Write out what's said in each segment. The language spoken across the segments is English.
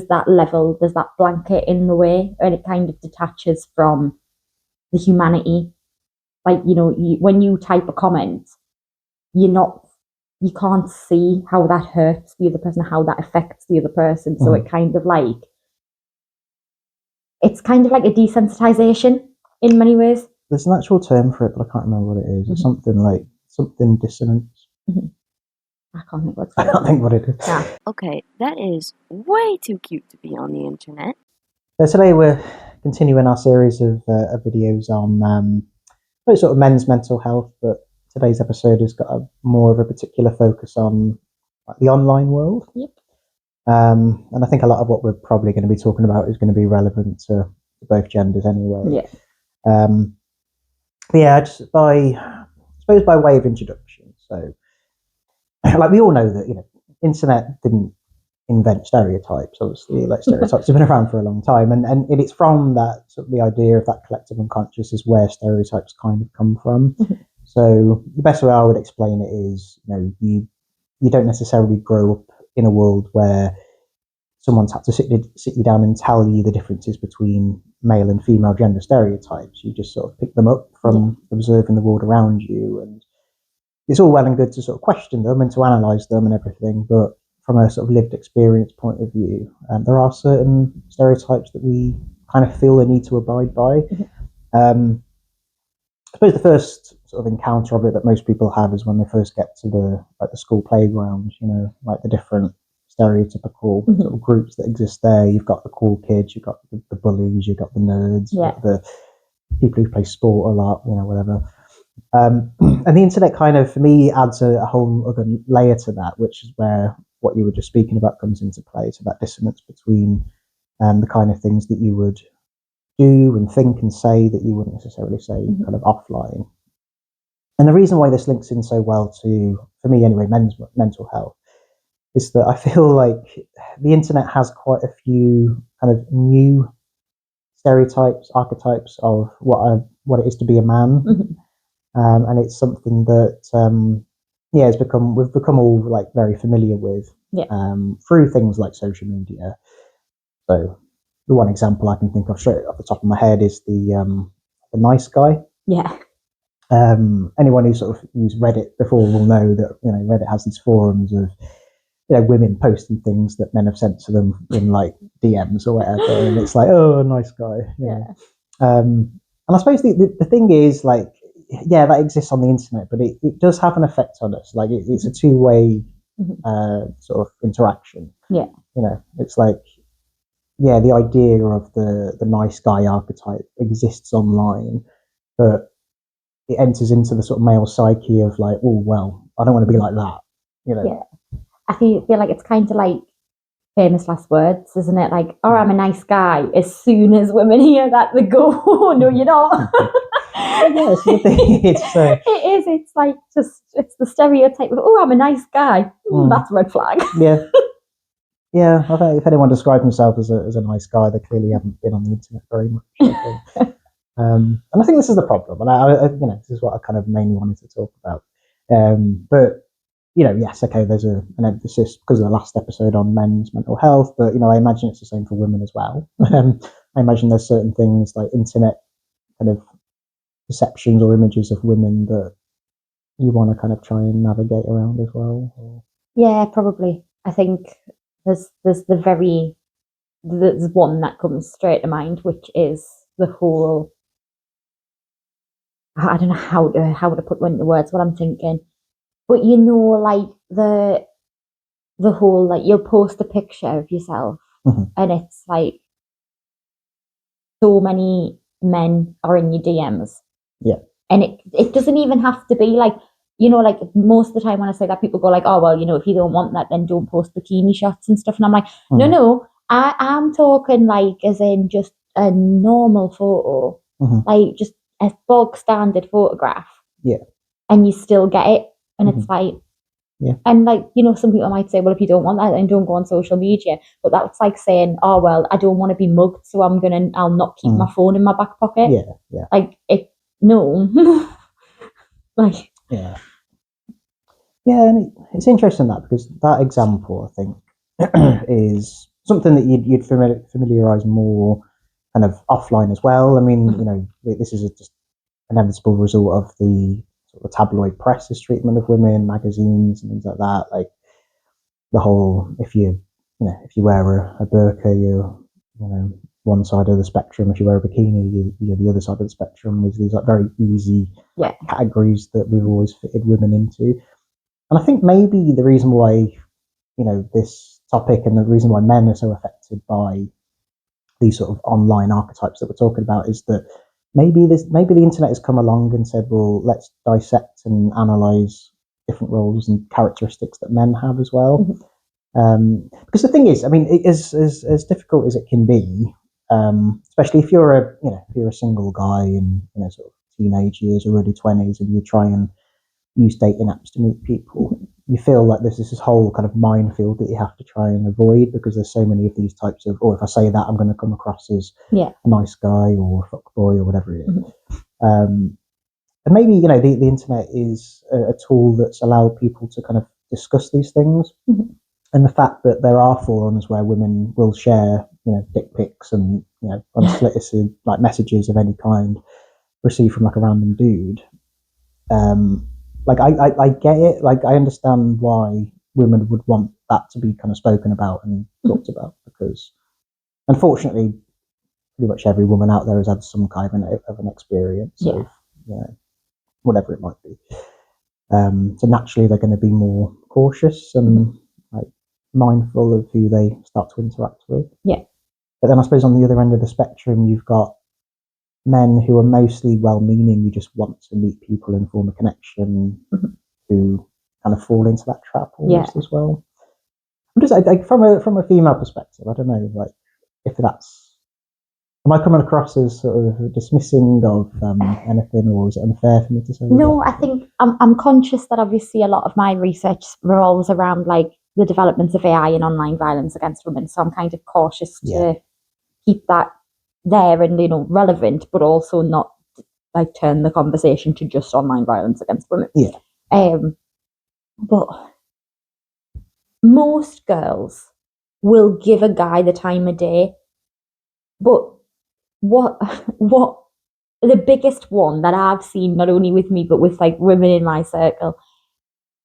that level, there's that blanket in the way, and it kind of detaches from the humanity. Like, when you type a comment, you can't see how that hurts the other person, how that affects the other person. So it's kind of like a desensitization in many ways. There's an actual term for it, but I can't remember what it is. It's something dissonance. I can't think what it is. Yeah. Okay, that is way too cute to be on the internet. So today we're continuing our series of videos on sort of men's mental health, but today's episode has got more of a particular focus on the online world. Yep. And I think a lot of what we're probably going to be talking about is going to be relevant to both genders anyway. Yeah. Just by way of introduction. So, like, we all know that internet didn't invent stereotypes. Obviously, like, stereotypes have been around for a long time, and it's from that sort of the idea of that collective unconscious is where stereotypes kind of come from. So the best way I would explain it is, you don't necessarily grow up in a world where someone's had to sit you down and tell you the differences between male and female gender stereotypes. You just sort of pick them up from observing the world around you, and it's all well and good to sort of question them and to analyse them and everything, but from a sort of lived experience point of view, there are certain stereotypes that we kind of feel the need to abide by. I suppose the first sort of encounter of it that most people have is when they first get to the school playground, like the different stereotypical sort of groups that exist there. You've got the cool kids, you've got the bullies, you've got the nerds, you've got the people who play sport a lot, whatever. And the internet kind of, for me, adds a whole other layer to that, which is where what you were just speaking about comes into play. So that dissonance between the kind of things that you would do and think and say that you wouldn't necessarily say kind of offline. And the reason why this links in so well to, for me anyway, men's mental health, is that I feel like the internet has quite a few kind of new stereotypes, archetypes of what it is to be a man. And it's something that we've become all like very familiar with through things like social media. So the one example I can think of straight off the top of my head is the nice guy. Yeah. Anyone who sort of used Reddit before will know that Reddit has these forums of women posting things that men have sent to them in like DMs or whatever, and it's like, oh, nice guy. And I suppose the thing is, like, that exists on the internet, but it does have an effect on us. Like it's a two-way sort of interaction. Yeah. It's like, the idea of the nice guy archetype exists online, but it enters into the sort of male psyche of like, oh, well, I don't want to be like that. Yeah. I feel like it's kind of like famous last words, isn't it? Like, oh, I'm a nice guy. As soon as women hear that, they go, oh, no, you're not. Yes, it is. It's like it's the stereotype of, oh, I'm a nice guy. That's a red flag. Yeah. I think if anyone describes himself as a nice guy, they clearly haven't been on the internet very much. And I think this is the problem. And I this is what I kind of mainly wanted to talk about. But yes, okay, there's an emphasis because of the last episode on men's mental health, but I imagine it's the same for women as well. I imagine there's certain things like internet kind of perceptions or images of women that you want to kind of try and navigate around as well. Yeah, probably. I think there's one that comes straight to mind, which is the whole, I don't know how to put into words what I'm thinking, but like the whole, like, you'll post a picture of yourself and it's like so many men are in your DMs. Yeah. And it doesn't even have to be like, like most of the time when I say that, people go like, oh, well, if you don't want that, then don't post bikini shots and stuff. And I'm like, no, I'm talking like as in just a normal photo, like just a bog standard photograph. Yeah. And you still get it. And it's like, and like, some people might say, well, if you don't want that, then don't go on social media. But that's like saying, oh, well, I don't want to be mugged, so I'll not keep my phone in my back pocket. Yeah. Like, no. Like. Yeah, and it's interesting that, because that example, I think, is something that you'd familiarize more kind of offline as well. I mean, you know, this is just inevitable result of the sort of tabloid press's treatment of women, magazines and things like that. Like the whole, if you wear a burqa, you're, you know, one side of the spectrum. If you wear a bikini, you're the other side of the spectrum. There's these like very easy categories that we've always fitted women into. And I think maybe the reason why, you know, this topic and the reason why men are so affected by these sort of online archetypes that we're talking about is that maybe the internet has come along and said, well, let's dissect and analyze different roles and characteristics that men have as well. Because the thing is, I mean, as difficult as it can be, especially if you're a single guy in, you know, sort of teenage years or early 20s, and you try and use dating apps to meet people, you feel like there's this whole kind of minefield that you have to try and avoid, because there's so many of these types of, if I say that, I'm going to come across as a nice guy or a fuck boy or whatever it is. And maybe, you know, the internet is a tool that's allowed people to kind of discuss these things. And the fact that there are forums where women will share, you know, dick pics and, you know, unsolicited like messages of any kind received from like a random dude. Like I get it. Like I understand why women would want that to be kind of spoken about and talked about, because unfortunately, pretty much every woman out there has had some kind of an experience of, you know, whatever it might be. So naturally, they're going to be more cautious and like mindful of who they start to interact with. Yeah. But then I suppose on the other end of the spectrum, you've got men who are mostly well-meaning, who just want to meet people and form a connection, who kind of fall into that trap almost as well. I'm just from a female perspective, I don't know, like if that's, am I coming across as sort of dismissing of anything, or is it unfair for me to say No, I think I'm conscious that obviously a lot of my research revolves around like the developments of AI and online violence against women, so I'm kind of cautious to keep that there and, you know, relevant, but also not like turn the conversation to just online violence against women. But most girls will give a guy the time of day, but what the biggest one that I've seen, not only with me but with like women in my circle,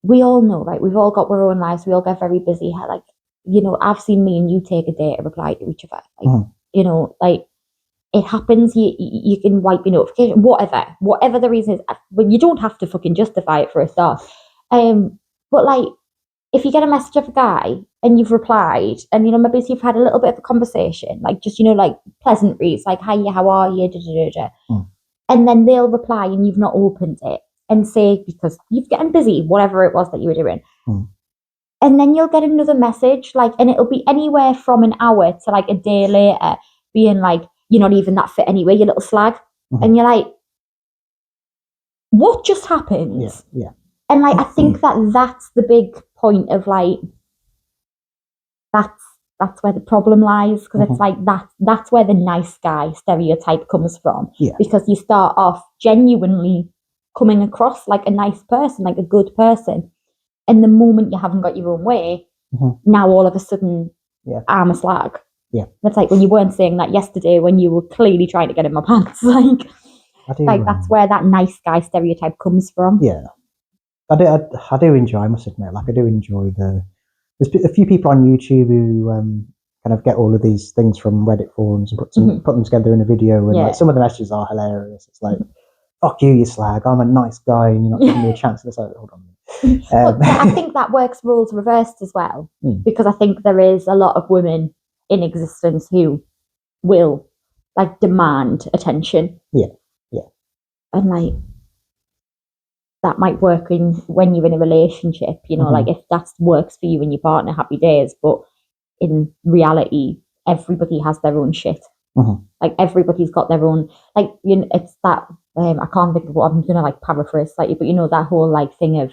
we all know, right? We've all got our own lives. We all get very busy. Like, you know, I've seen me and you take a day to reply to each other. Like, you know, like it happens. You can wipe your notification, whatever the reason is. But you don't have to fucking justify it for a start. But like, if you get a message of a guy and you've replied, and, you know, maybe you've had a little bit of a conversation, like just, you know, like pleasantries, like, hi, how are you? And then they'll reply and you've not opened it and say, because you've getting busy, whatever it was that you were doing. And then you'll get another message, like, and it'll be anywhere from an hour to like a day later being like, you're not even that fit anyway, you little slag. And you're like, what just happened? Yeah. And like, I think that's the big point of like, that's where the problem lies, because it's like that's where the nice guy stereotype comes from. Because you start off genuinely coming across like a nice person, like a good person, and the moment you haven't got your own way, now all of a sudden I'm a slag. It's like when you weren't saying that yesterday when you were clearly trying to get in my pants. Like that's where that nice guy stereotype comes from. I do enjoy, I must admit, like I do enjoy there's a few people on YouTube who kind of get all of these things from Reddit forums and put them together in a video, and like some of the messages are hilarious. It's like, fuck you, you slag, I'm a nice guy and you're not giving me a chance. And it's like, hold on. But I think that works roles reversed as well, because I think there is a lot of women in existence who will like demand attention. And like that might work when you're in a relationship, you know, like if that works for you and your partner, happy days. But in reality, everybody has their own shit. Like everybody's got their own, like, you know, it's that I can't think of what I'm gonna like paraphrase slightly, but you know, that whole like thing of,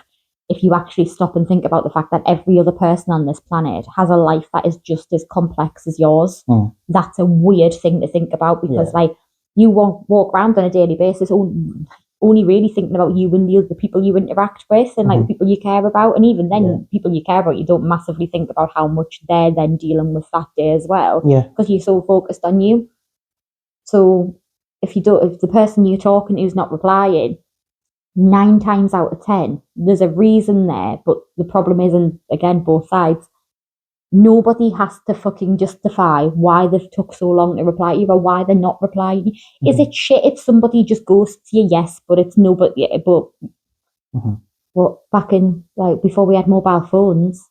if you actually stop and think about the fact that every other person on this planet has a life that is just as complex as yours, that's a weird thing to think about, because like you walk around on a daily basis, only really thinking about you and the other people you interact with and like the people you care about. And even then, people you care about, you don't massively think about how much they're then dealing with that day as well. Yeah. Because you're so focused on you. So if the person you're talking to is not replying, 9 times out of 10, there's a reason there. But the problem is, and again, both sides, nobody has to fucking justify why they've took so long to reply to you or why they're not replying. Is it shit if somebody just ghosts you? Yes, but it's nobody. But back in, like, before we had mobile phones,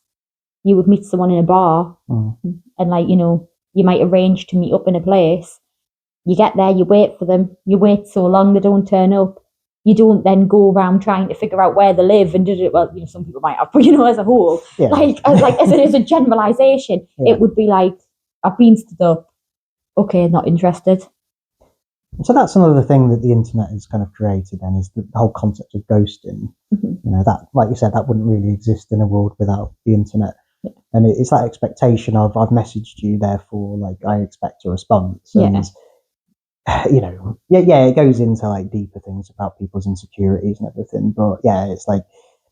you would meet someone in a bar and, like, you know, you might arrange to meet up in a place. You get there, you wait for them, you wait so long they don't turn up. You don't then go around trying to figure out where they live and did it. Well, you know, some people might have, but you know, as a whole, like as it is a generalization, it would be like, I've been stood up. Okay, not interested. So that's another thing that the internet has kind of created. Then is the whole concept of ghosting. You know, that, like you said, that wouldn't really exist in a world without the internet. And it's that expectation of, I've messaged you, therefore, like, I expect a response. And you know, it goes into like deeper things about people's insecurities and everything. But yeah, it's like,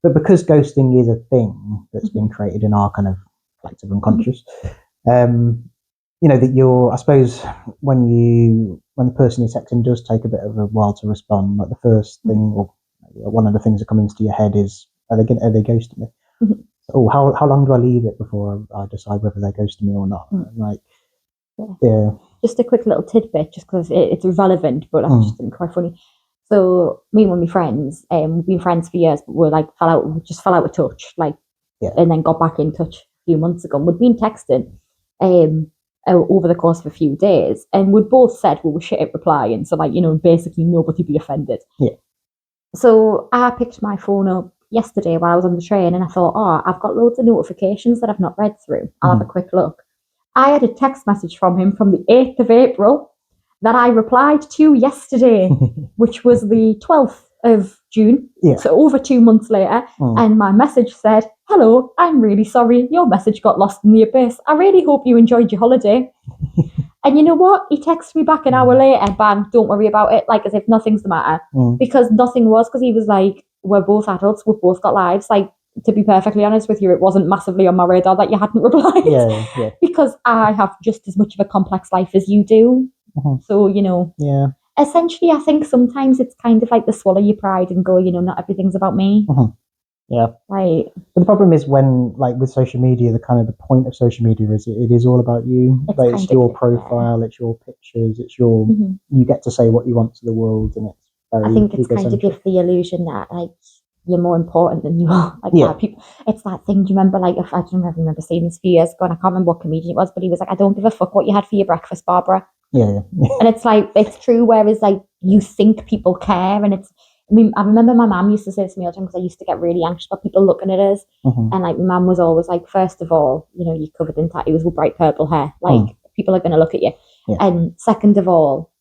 but because ghosting is a thing that's been created in our kind of collective unconscious, you know, that I suppose when the person you're texting does take a bit of a while to respond, like the first thing or one of the things that comes into your head is, are they ghosting me? So, how long do I leave it before I decide whether they're ghosting me or not? Like, just a quick little tidbit, just because it's irrelevant, but I just think quite funny. So me and one of my friends, we've been friends for years, but we're like fell out of touch, like, and then got back in touch a few months ago. And we'd been texting over the course of a few days, and we'd both said we were shit at replying. So, like, you know, basically nobody be offended. Yeah. So I picked my phone up yesterday while I was on the train, and I thought, I've got loads of notifications that I've not read through. I'll have a quick look. I had a text message from him from the 8th of April that I replied to yesterday, which was the 12th of June, so over 2 months later. And my message said, "Hello, I'm really sorry, your message got lost in the abyss. I really hope you enjoyed your holiday." And you know what? He texted me back an hour later, bang, don't worry about it, like as if nothing's the matter. Because nothing was, because he was like, we're both adults, we've both got lives, like, to be perfectly honest with you, it wasn't massively on my radar that you hadn't replied. Because I have just as much of a complex life as you do. So, you know, essentially, I think sometimes it's kind of like the swallow your pride and go, you know, not everything's about me. Like, but the problem is when, like, with social media, the point of social media is it is all about you. It's your profile, it's your pictures, it's your, you get to say what you want to the world, and it's very, I think it's kind of give the illusion that, like, you're more important than you are. Like, people, it's that thing. Do you remember, like, I don't remember seeing this a few years ago, and I can't remember what comedian it was, but he was like, "I don't give a fuck what you had for your breakfast, Barbara." And it's like, it's true. Whereas, like, you think people care, and it's. I mean, I remember my mum used to say to me all the time, because I used to get really anxious about people looking at us, and like, my mum was always like, first of all, you know, you're covered in tattoos with bright purple hair, like, people are going to look at you, and second of all,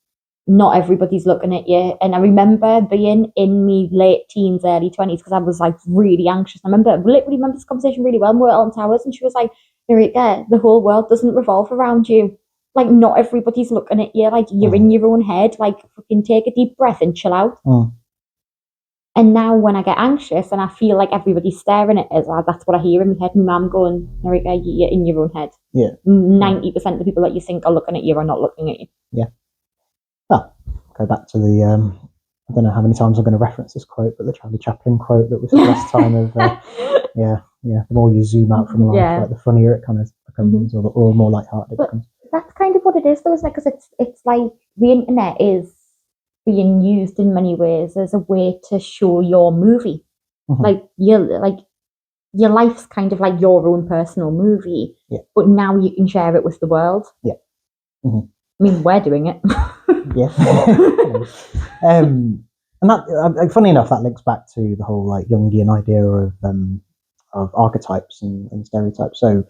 not everybody's looking at you. And I remember being in me late teens, early 20s, because I was like really anxious. I literally remember this conversation really well. We were on Towers, and she was like, "Eureka, the whole world doesn't revolve around you. Like, not everybody's looking at you. Like, you're in your own head. Like, fucking take a deep breath and chill out." And now when I get anxious and I feel like everybody's staring at us, that's what I hear in my head. My mum going, "Eureka, you're in your own head." 90% of the people that you think are looking at you are not looking at you. Well, go back to the, I don't know how many times I'm going to reference this quote, but the Charlie Chaplin quote that was the last time of, the more you zoom out from life, like, the funnier it kind of becomes, or the more lighthearted it becomes. That's kind of what it is, though, isn't it? Because it's like the internet is being used in many ways as a way to show your movie. Like, your life's kind of like your own personal movie, but now you can share it with the world. I mean, we're doing it. And that, funny enough, that links back to the whole, like, Jungian idea of archetypes and stereotypes. So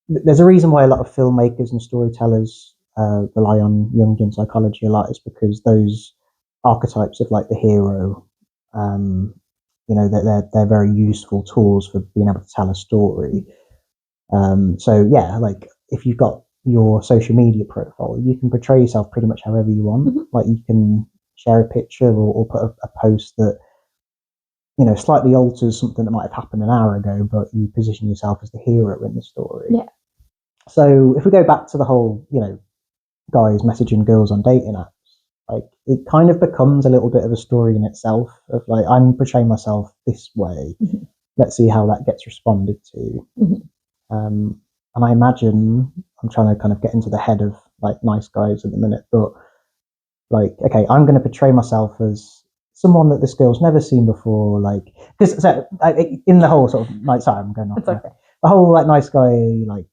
there's a reason why a lot of filmmakers and storytellers rely on Jungian psychology a lot, is because those archetypes of, like, the hero, you know, they're very useful tools for being able to tell a story. So like, if you've got your social media profile, you can portray yourself pretty much however you want. Like, you can share a picture or put a post that, slightly alters something that might have happened an hour ago, but you position yourself as the hero in the story. Yeah. So if we go back to the whole, guys messaging girls on dating apps, like it kind of becomes a little bit of a story in itself of like, I'm portraying myself this way. Mm-hmm. Let's see how that gets responded to. Mm-hmm. And I imagine, I'm trying to kind of get into the head of like nice guys at the minute, but like, okay, I'm going to portray myself as someone that this girl's never seen before, like, because in the whole sort of, like, sorry, I'm going off. Okay. The whole like nice guy, like,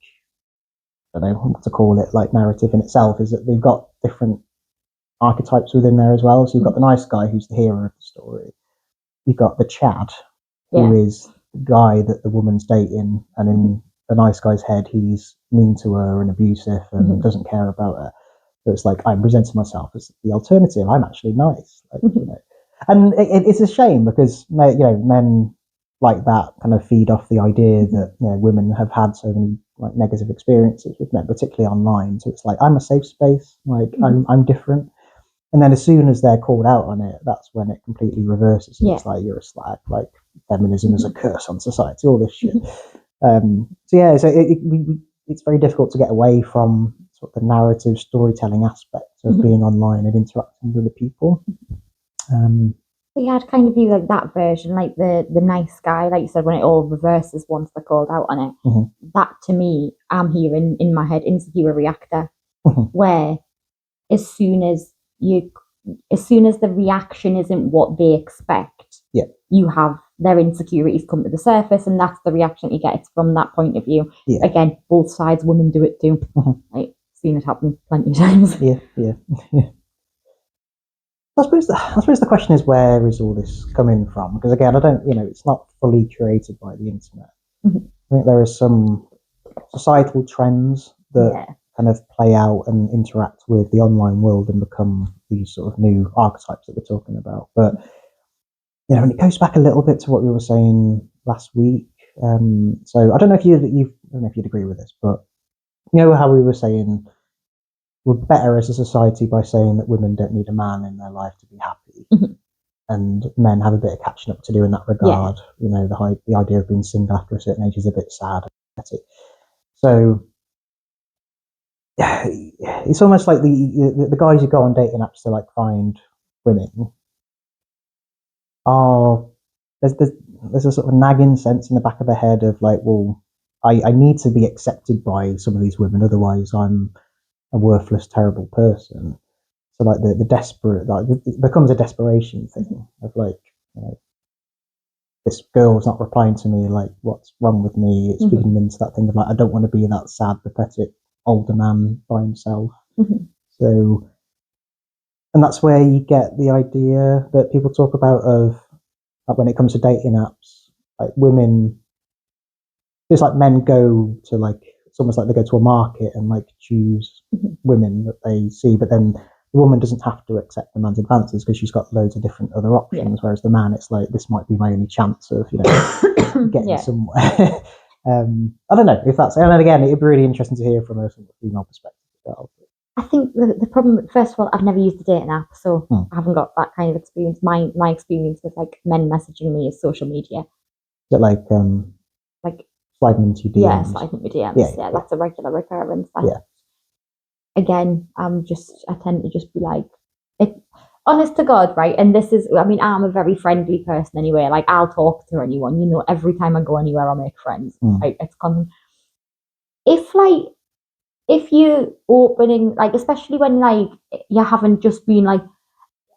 I don't know what to call it, like narrative in itself is that they've got different archetypes within there as well. So you've got the nice guy who's the hero of the story. You've got the Chad, who is the guy that the woman's dating, and in the nice guy's head, he's mean to her and abusive and doesn't care about her. So it's like, I'm presenting myself as the alternative. I'm actually nice, like, and it's a shame because men like that kind of feed off the idea that women have had so many like negative experiences with men, particularly online. So it's like, I'm a safe space, like I'm different. And then as soon as they're called out on it, that's when it completely reverses. It's like, you're a slag, like feminism is a curse on society, all this shit. So it's very difficult to get away from sort of the narrative storytelling aspect of being online and interacting with other people. Yeah, I'd kind of view like that version, like the nice guy, like you said, when it all reverses once they're called out on it. That to me, I'm hearing in my head insecure reactor, where as soon as the reaction isn't what they expect, you have their insecurities come to the surface, and that's the reaction you get. It's from that point of view. Again, both sides, women do it too. I've seen it happen plenty of times. Yeah. I suppose the question is, where is all this coming from? Because again, I don't, it's not fully curated by the internet. I think there are some societal trends that kind of play out and interact with the online world and become these sort of new archetypes that we're talking about. But and it goes back a little bit to what we were saying last week. So I don't know if you'd agree with this, but how we were saying we're better as a society by saying that women don't need a man in their life to be happy, and men have a bit of catching up to do in that regard. The idea of being single after a certain age is a bit sad. So it's almost like the guys who go on dating apps to like find women are there's a sort of nagging sense in the back of their head of like, well, I need to be accepted by some of these women, otherwise I'm a worthless, terrible person. So like the desperate, like it becomes a desperation thing of like, this girl's not replying to me, like what's wrong with me? It's feeding into that thing of like, I don't want to be that sad, pathetic older man by himself. So, and that's where you get the idea that people talk about of like, when it comes to dating apps, like women, it's like men go to like, it's almost like they go to a market and like choose women that they see, but then the woman doesn't have to accept the man's advances because she's got loads of different other options. Whereas the man, it's like, this might be my only chance of getting somewhere. I don't know if that's, and then again, it'd be really interesting to hear from a female perspective as well. I think the problem, first of all, I've never used a dating app, so I haven't got that kind of experience. My experience with like men messaging me is social media. Is it like sliding into DMs? Yeah, sliding into DMs. Yeah, that's a regular recurrence. Again, I tend to just be like, honest to God, right? And this is, I mean, I'm a very friendly person anyway. Like, I'll talk to anyone. Every time I go anywhere, I'll make friends. Like, it's constant. If you're opening, like, especially when like you haven't just been like,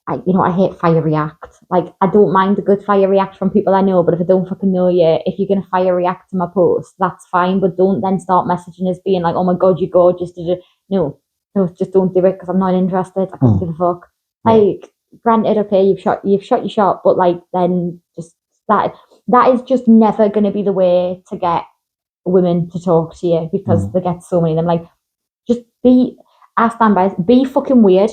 I hate fire react. Like, I don't mind a good fire react from people I know, but if I don't fucking know you, if you're gonna fire react to my post, that's fine. But don't then start messaging us being like, "Oh my god, you're gorgeous." No, just don't do it because I'm not interested. I don't give a fuck. Like, granted, okay, you've shot your shot, but like, then just that is just never gonna be the way to get women to talk to you because they get so many of them. Like, just I stand by it, be fucking weird.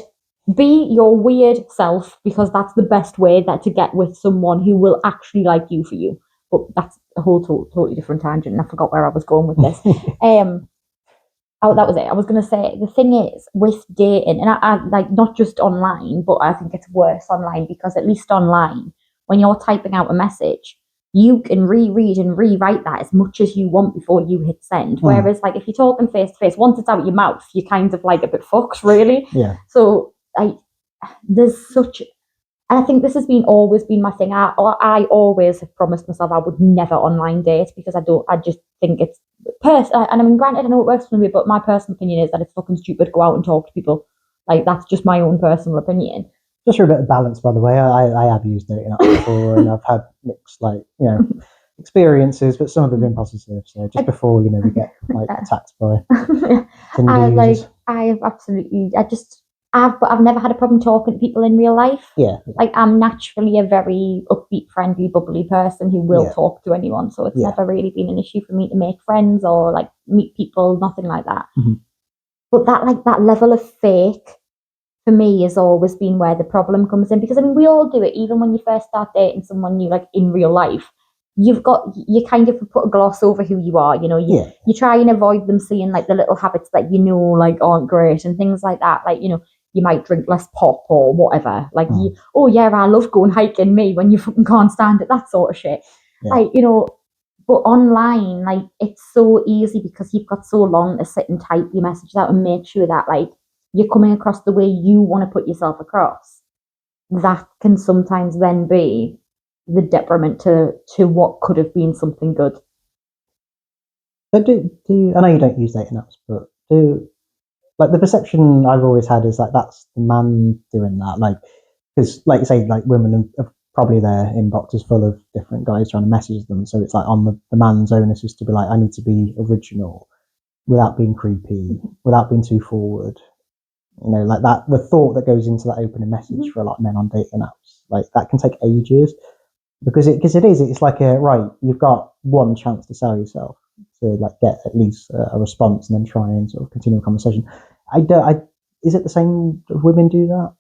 Be your weird self, because that's the best way to get with someone who will actually like you for you. But that's a whole totally different tangent, and I forgot where I was going with this. Oh, that was it. I was going to say the thing is with dating, and I like not just online, but I think it's worse online because at least online, when you're typing out a message, you can reread and rewrite that as much as you want before you hit send. Whereas, like, if you're talking face to face, once it's out your mouth, you're kind of like a bit fucked, really. Yeah. So, there's such, and I think this has been always been my thing. I always have promised myself I would never online date because I just think it's and I mean, granted, I know it works for me, but my personal opinion is that it's fucking stupid to go out and talk to people. Like, that's just my own personal opinion. Just for a bit of balance, by the way, I have used dating apps before, and I've had mixed, like, experiences, but some of them have been positive. So just before, we get like attacked by Tinder users. I've absolutely, but I've never had a problem talking to people in real life. Yeah. Like, I'm naturally a very upbeat, friendly, bubbly person who will talk to anyone. So it's never really been an issue for me to make friends or like meet people, nothing like that. Mm-hmm. But that level of fake for me has always been where the problem comes in, because I mean, we all do it. Even when you first start dating someone new, like in real life, you kind of put a gloss over who you are. You try and avoid them seeing like the little habits that like aren't great and things like that. Like, you might drink less pop or whatever. Like, I love going hiking. Me, when you fucking can't stand it, that sort of shit. Yeah. Like, but online, like, it's so easy because you've got so long to sit and type your messages out and make sure that like you're coming across the way you want to put yourself across. That can sometimes then be the detriment to what could have been something good. But do I know you don't use dating apps, but like the perception I've always had is like that's the man doing that, like, because like you say, like women are probably their inbox is full of different guys trying to message them, so it's like on the man's onus is to be like, I need to be original without being creepy, without being too forward. Like that, the thought that goes into that opening message for a lot of men on dating apps, like that can take ages because it's like you've got one chance to sell yourself to like get at least a response and then try and sort of continue a conversation. Is it the same if women do that?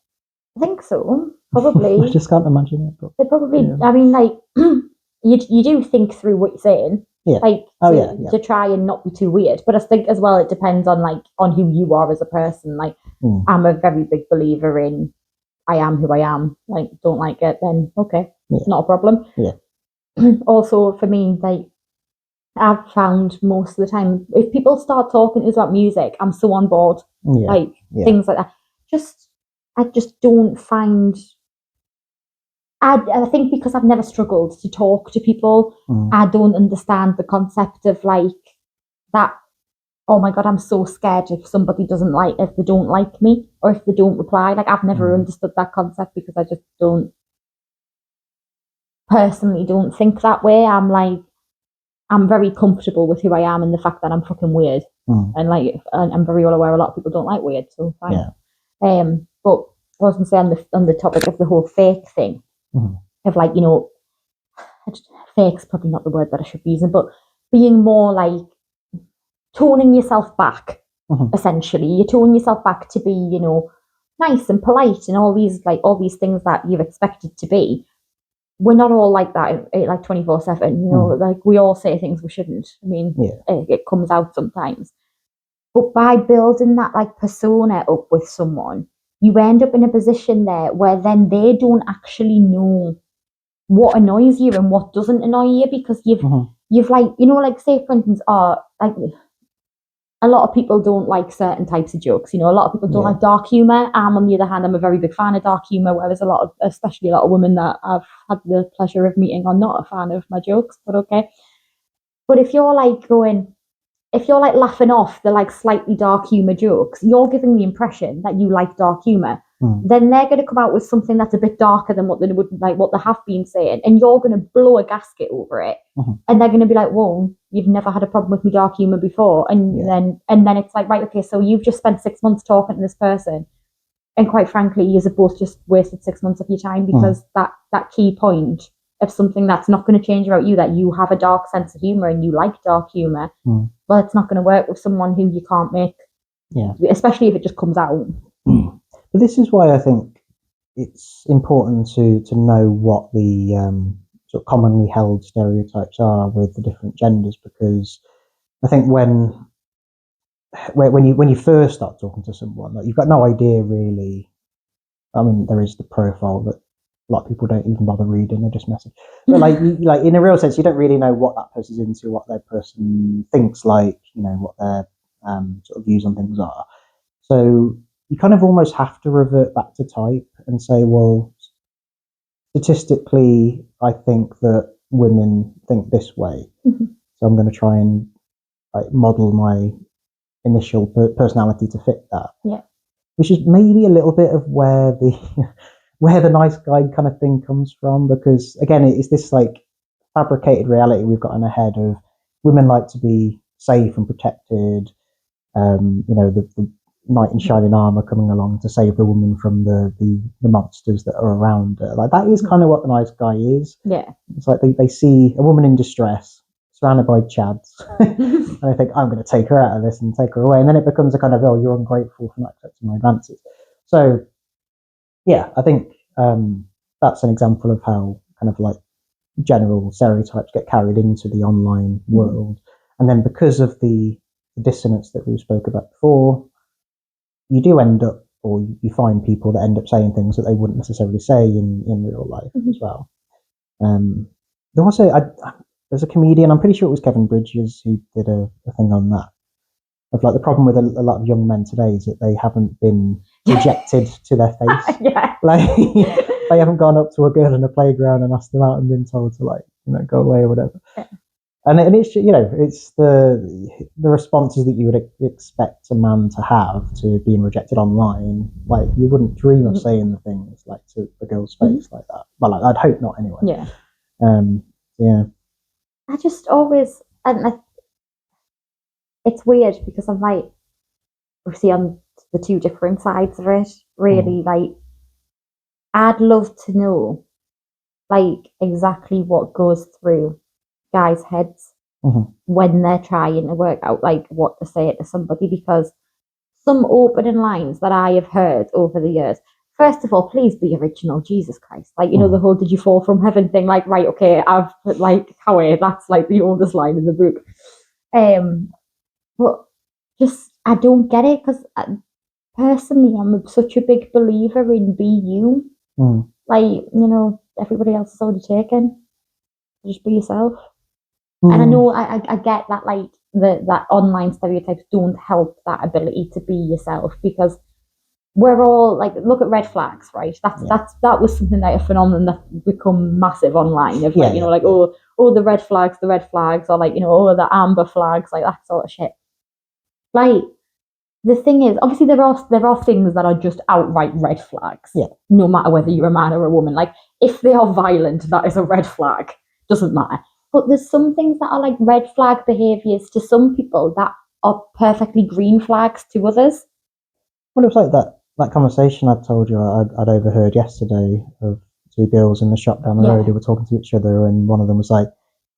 I think so, probably. I just can't imagine it. But, they probably, I mean, like, you do think through what you're saying. Yeah. Like, to try and not be too weird. But I think as well, it depends on who you are as a person. Like, I'm a very big believer in I am who I am. Like, don't like it, then okay, not a problem. Yeah. Also, for me, like, I've found most of the time, if people start talking to us about music, I'm so on board. Yeah. Things like that. I just don't find. I think because I've never struggled to talk to people, I don't understand the concept of like that. Oh my God, I'm so scared if they don't like me or if they don't reply. Like, I've never understood that concept because I just personally don't think that way. I'm very comfortable with who I am and the fact that I'm fucking weird. And like, I'm very well aware a lot of people don't like weird, so fine. Yeah. But I was going to say on the topic of the whole fake thing, of like, fake's probably not the word that I should be using, but being more like toning yourself back, essentially. You're toning yourself back to be, nice and polite and all these things that you're expected to be. We're not all like that, like 24/7. Like, we all say things we shouldn't. I mean, it comes out sometimes. But by building that like persona up with someone, you end up in a position there where then they don't actually know what annoys you and what doesn't annoy you, because you've like, like, say for instance, like, a lot of people don't like certain types of jokes. A lot of people don't like dark humor. On the other hand, I'm a very big fan of dark humor, whereas especially a lot of women that I've had the pleasure of meeting are not a fan of my jokes, but okay. But if you're like laughing off the like slightly dark humor jokes, you're giving the impression that you like dark humor. Then they're going to come out with something that's a bit darker than what they would like, what they have been saying, and you're going to blow a gasket over it. And they're going to be like, "Whoa, you've never had a problem with me dark humor before." And then it's like, right, okay, so you've just spent 6 months talking to this person, and quite frankly, you're both just wasted 6 months of your time because that key point of something that's not going to change about you, that you have a dark sense of humor and you like dark humor. Well, it's not going to work with someone who you can't make, especially if it just comes out. But this is why I think it's important to know what the sort of commonly held stereotypes are with the different genders, because I think when when you first start talking to someone, like you've got no idea really. I mean, there is the profile that a lot of people don't even bother reading; they just message. But like in a real sense, you don't really know what that person's into, what their person thinks, like what their sort of views on things are. So you kind of almost have to revert back to type and say, well, statistically, I think that women think this way, so I'm going to try and like model my initial personality to fit that. Yeah. Which is maybe a little bit of where the where the nice guy kind of thing comes from, because again, it's this like fabricated reality we've got in our head of women like to be safe and protected. The knight in shining armor coming along to save the woman from the monsters that are around her. Like that is kind of what the nice guy is. Yeah. It's like they see a woman in distress surrounded by chads and I think I'm going to take her out of this and take her away, and then it becomes a kind of, oh, you're ungrateful for not accepting my advances. So yeah, I think that's an example of how kind of like general stereotypes get carried into the online world, and then because of the dissonance that we spoke about before, you do end up, or you find people that end up saying things that they wouldn't necessarily say in real life as well. There was there's a comedian, I'm pretty sure it was Kevin Bridges, who did a thing on that. Of like the problem with a lot of young men today is that they haven't been rejected to their face. Yeah. Like they haven't gone up to a girl in a playground and asked them out and been told to like go away or whatever. Yeah. And it's it's the responses that you would expect a man to have to being rejected online. Like you wouldn't dream of saying the things like to a girl's face like that. Well, like, I'd hope not anyway. Yeah. Yeah. I just always, it's weird because I'm like, obviously on the two different sides of it, really, like, I'd love to know, like, exactly what goes through guys' heads when they're trying to work out, like, what to say to somebody, because some opening lines that I have heard over the years, first of all, please be original, Jesus Christ. Like, the whole did you fall from heaven thing, like, right, okay, I've put, like, Howie, that's, like, the oldest line in the book. But just, I don't get it, because personally, I'm such a big believer in be you. Like, everybody else is already taken. Just be yourself. And I know I get that, like, that online stereotypes don't help that ability to be yourself, because we're all like, look at red flags, right? That was something like a phenomenon that become massive online of like, oh, the red flags, or like, oh, the amber flags, like that sort of shit. Like, the thing is, obviously there are things that are just outright red flags. Yeah. No matter whether you're a man or a woman. Like, if they are violent, that is a red flag. Doesn't matter. But there's some things that are like red flag behaviours to some people that are perfectly green flags to others. Well, it was like that conversation I told you I'd overheard yesterday of two girls in the shop down the road who were talking to each other, and one of them was like,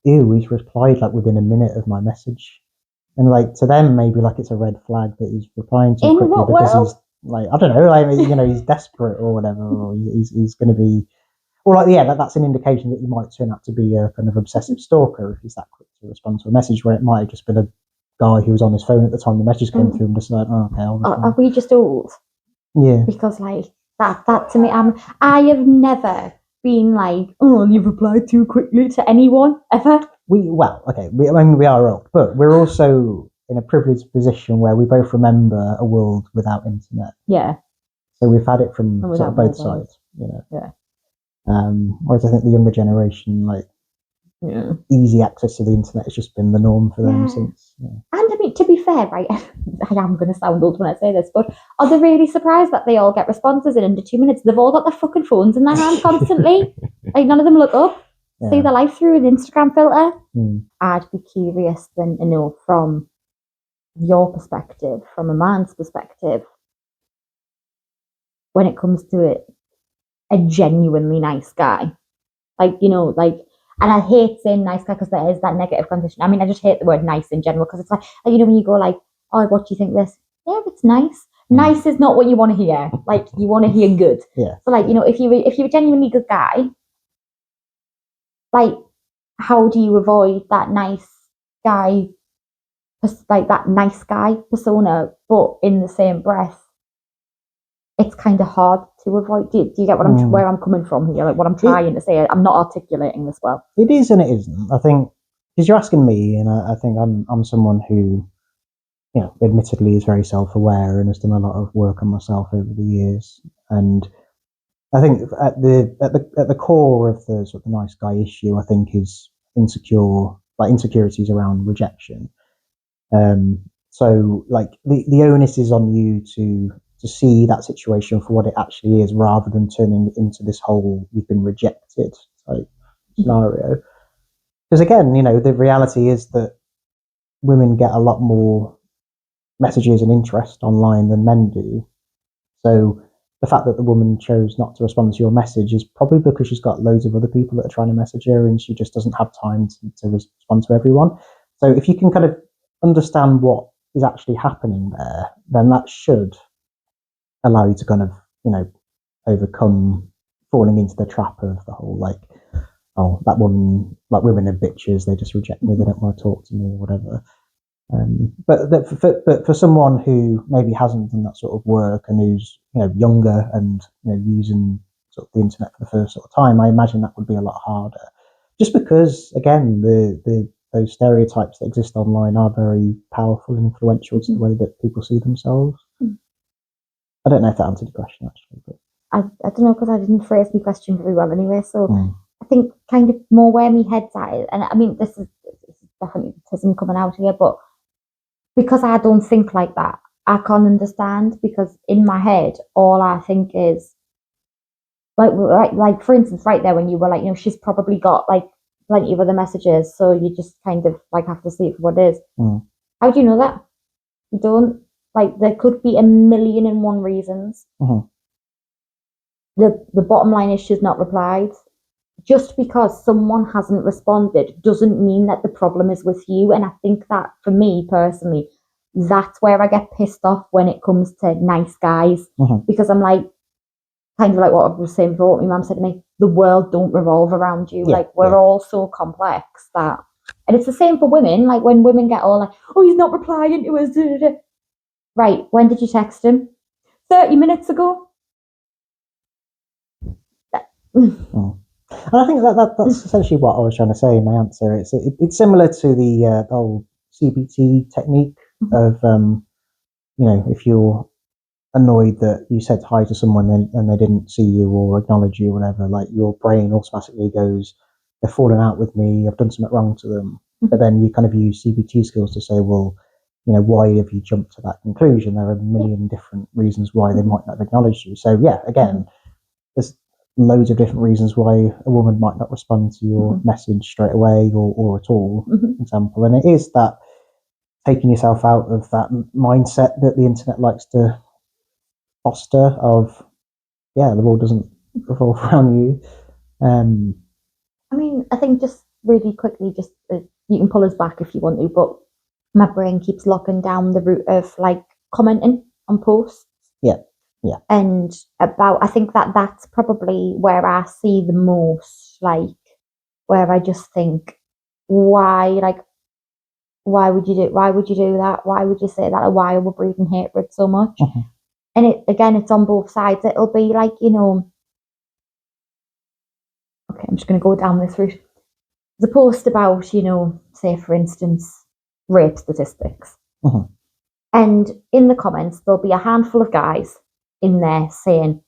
ew, he's replied like within a minute of my message. And like to them, maybe like it's a red flag that he's replying too quickly because he's like, I don't know, like he's desperate or whatever, or he's going to be, or like that's an indication that he might turn out to be a kind of obsessive stalker if he's that quick to respond to a message, where it might have just been a guy who was on his phone at the time the message came through and decided, oh, okay, are we just old? Yeah, because like that to me, I have never been like, oh, you've replied too quickly to anyone ever. We are old, but we're also in a privileged position where we both remember a world without internet. Yeah. So we've had it from sort of both sides, Yeah. Whereas I think the younger generation, like, easy access to the internet has just been the norm for them since. Yeah. And I mean, to be fair, right, I am going to sound old when I say this, but are they really surprised that they all get responses in under 2 minutes? They've all got their fucking phones in their hand constantly. Like, none of them look up, see their life through an Instagram filter. I'd be curious then to know from your perspective, from a man's perspective, when it comes to it, a genuinely nice guy. Like, and I hate saying nice guy because there is that negative connotation. I mean, I just hate the word nice in general because it's like, when you go like, oh, what do you think this? Yeah, it's nice. Nice is not what you want to hear. Like, you want to hear good. Yeah. So like, if you're a genuinely good guy, like, how do you avoid that nice guy like that nice guy persona, but in the same breath, it's kind of hard to avoid. Do you get what where I'm coming from here? Like what I'm trying to say. I'm not articulating this well. It is and it isn't. I think because you're asking me, and I think I'm someone who, you know, admittedly is very self-aware and has done a lot of work on myself over the years. And I think at the core of the sort of the nice guy issue, I think is insecurities around rejection. So like the onus is on you to see that situation for what it actually is, rather than turning it into this whole "you've been rejected" type scenario. Because again, you know, the reality is that women get a lot more messages and interest online than men do. So the fact that the woman chose not to respond to your message is probably because she's got loads of other people that are trying to message her, and she just doesn't have time to respond to everyone. So if you can kind of understand what is actually happening there, then that should allow you to kind of, you know, overcome falling into the trap of the whole like, oh, that woman, like women are bitches, they just reject me, they don't want to talk to me or whatever. But for someone who maybe hasn't done that sort of work and who's, you know, younger and, you know, using sort of the internet for the first sort of time, I imagine that would be a lot harder. Just because, again, those stereotypes that exist online are very powerful and influential to the way that people see themselves. I don't know if that answered your question actually, but I don't know, because I didn't phrase my question very well anyway. So I think kind of more where my head's at, and I mean this is definitely autism coming out here, but because I don't think like that, I can't understand, because in my head, all I think is like for instance, right there when you were like, you know, she's probably got like plenty of other messages, so you just kind of like have to see it for what it is. How do you know that? You don't. Like there could be a million and one reasons. The bottom line is she's not replied. Just because someone hasn't responded doesn't mean that the problem is with you. And I think that for me personally, that's where I get pissed off when it comes to nice guys. Because I'm like, kind of like what I was saying before, what my mum said to me, the world don't revolve around you. Like we're all so complex that, and it's the same for women. Like when women get all like, oh, he's not replying to us. Right, when did you text him? 30 minutes ago. And I think that's essentially what I was trying to say in my answer. It's similar to the whole CBT technique of, you know, if you're annoyed that you said hi to someone and they didn't see you or acknowledge you or whatever, like your brain automatically goes, they're falling out with me, I've done something wrong to them. But then you kind of use CBT skills to say, well, you know, why have you jumped to that conclusion? There are a million different reasons why they might not have acknowledged you. So yeah, again, there's loads of different reasons why a woman might not respond to your message straight away or at all, for example. And it is that taking yourself out of that mindset that the internet likes to foster of, yeah, the world doesn't revolve around you. I mean, I think just really quickly, just you can pull us back if you want to, but my brain keeps locking down the route of like commenting on posts. Yeah. And about, I think that that's probably where I see the most, like, where I just think, why would you do that? Why would you say that? Or why are we breathing hatred so much? And it's on both sides. It'll be like, you know, okay, I'm just going to go down this route. The post about, you know, say for instance, rape statistics. And in the comments, there'll be a handful of guys in there saying,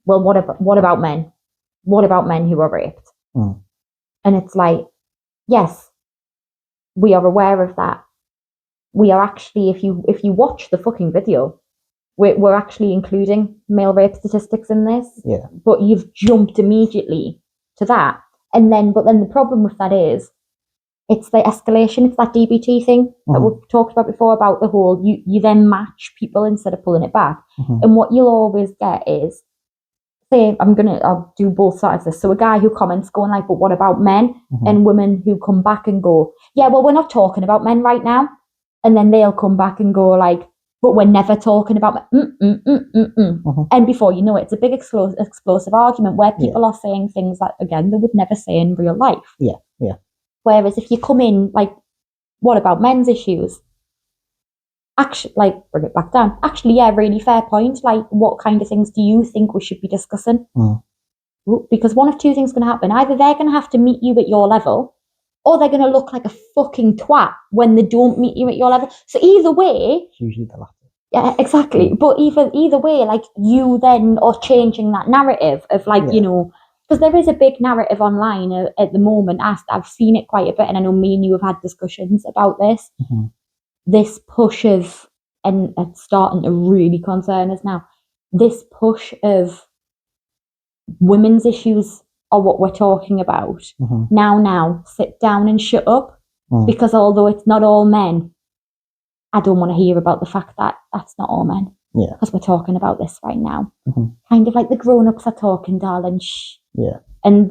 well, what about men? What about men who are raped? And it's like, yes, we are aware of that. We are actually, if you watch the fucking video, we're actually including male rape statistics in this. But you've jumped immediately to that. But then the problem with that is, it's the escalation. It's that DBT thing that we've talked about before, about the whole, you then match people instead of pulling it back. And what you'll always get is, say, I'll do both sides of this. So a guy who comments going like, but what about men? And women who come back and go, yeah, well, we're not talking about men right now. And then they'll come back and go like, but we're never talking about men. And before you know it, it's a big explosive argument where people are saying things that, again, they would never say in real life. Whereas if you come in like, what about men's issues? actually, like, bring it back down. Actually, yeah, really fair point. Like, what kind of things do you think we should be discussing? Because one of two things going to happen. Either they're going to have to meet you at your level, or they're going to look like a fucking twat when they don't meet you at your level. So either way, It's usually the latter. yeah, exactly. But either way, like, you then are changing that narrative of, like, Yeah. you know, because there is a big narrative online at the moment. I've seen it quite a bit, and I know me and you have had discussions about this. Mm-hmm. This push of, and it's starting to really concern us now, this push of women's issues are what we're talking about. Mm-hmm. Now, sit down and shut up. Mm. Because although it's not all men, I don't want to hear about the fact that that's not all men. Yeah. Because we're talking about this right now. Mm-hmm. Kind of like the grown-ups are talking, darling, shh. Yeah. And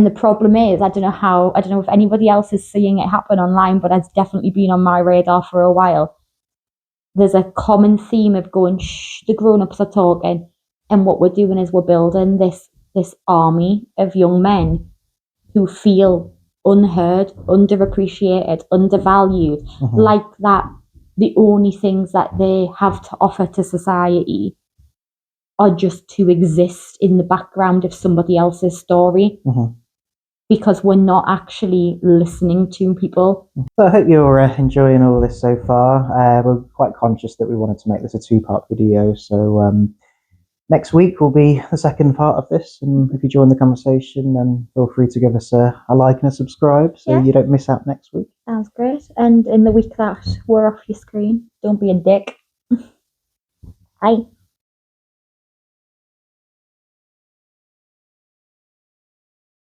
the problem is, I don't know if anybody else is seeing it happen online, but it's definitely been on my radar for a while. There's a common theme of going, shh, the grown-ups are talking. And what we're doing is we're building this army of young men who feel unheard, underappreciated, undervalued, Mm-hmm. like that the only things that they have to offer to society are just to exist in the background of somebody else's story. Mm-hmm. Because we're not actually listening to people. So I hope you're enjoying all this so far. We're quite conscious that we wanted to make this a 2-part video, so next week will be the second part of this, and if you join the conversation, then feel free to give us a like and a subscribe so you don't miss out next week. Sounds great. And in the week that we're off your screen, don't be a dick. Bye.